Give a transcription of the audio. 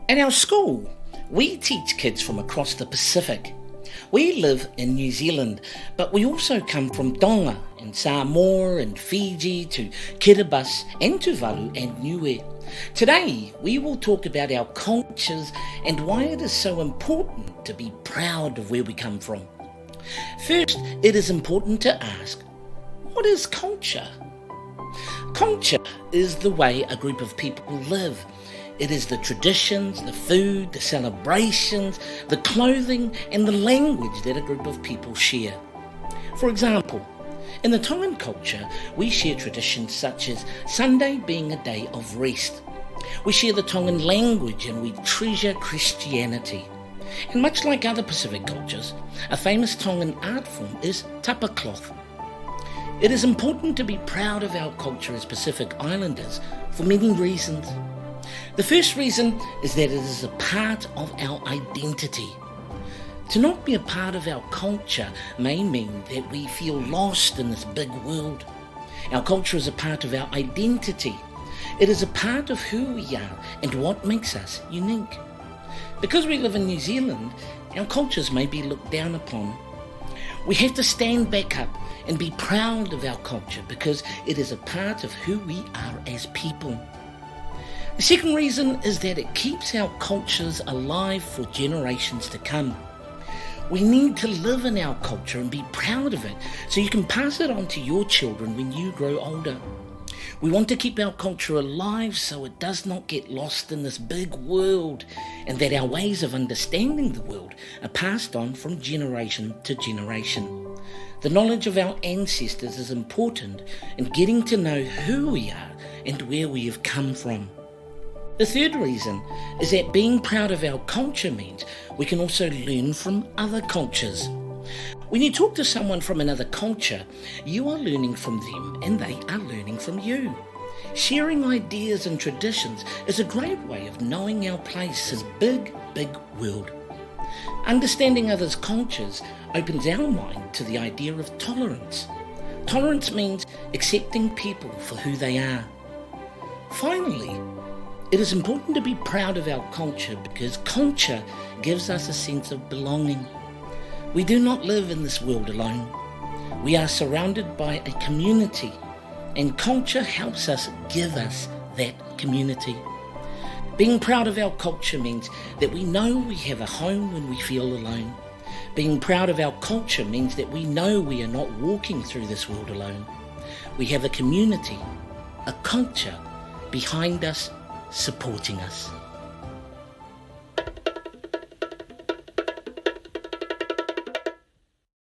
At our school, we teach kids from across the Pacific. We live in New Zealand, but we also come from Tonga and Samoa and Fiji to Kiribati and Tuvalu and Niue. Today, we will talk about our cultures and why it is so important to be proud of where we come from. First, it is important to ask, what is culture? Culture is the way a group of people live. It is the traditions, the food, the celebrations, the clothing, and the language that a group of people share. For example, in the Tongan culture, we share traditions such as Sunday being a day of rest. We share the Tongan language and we treasure Christianity. And much like other Pacific cultures, a famous Tongan art form is tapa cloth. It is important to be proud of our culture as Pacific Islanders for many reasons. The first reason is that it is a part of our identity. To not be a part of our culture may mean that we feel lost in this big world. Our culture is a part of our identity. It is a part of who we are and what makes us unique. Because we live in New Zealand, our cultures may be looked down upon. We have to stand back up and be proud of our culture because it is a part of who we are as people. The second reason is that it keeps our cultures alive for generations to come. We need to live in our culture and be proud of it so you can pass it on to your children when you grow older. We want to keep our culture alive so it does not get lost in this big world and that our ways of understanding the world are passed on from generation to generation. The knowledge of our ancestors is important in getting to know who we are and where we have come from. The third reason is that being proud of our culture means we can also learn from other cultures. When you talk to someone from another culture, you are learning from them and they are learning from you. Sharing ideas and traditions is a great way of knowing our place in this big world. Understanding others' cultures opens our mind to the idea of tolerance. Tolerance means accepting people for who they are. Finally, it is important to be proud of our culture because culture gives us a sense of belonging. We do not live in this world alone. We are surrounded by a community, and culture helps us give us that community. Being proud of our culture means that we know we have a home when we feel alone. Being proud of our culture means that we know we are not walking through this world alone. We have a community, a culture behind us, supporting us.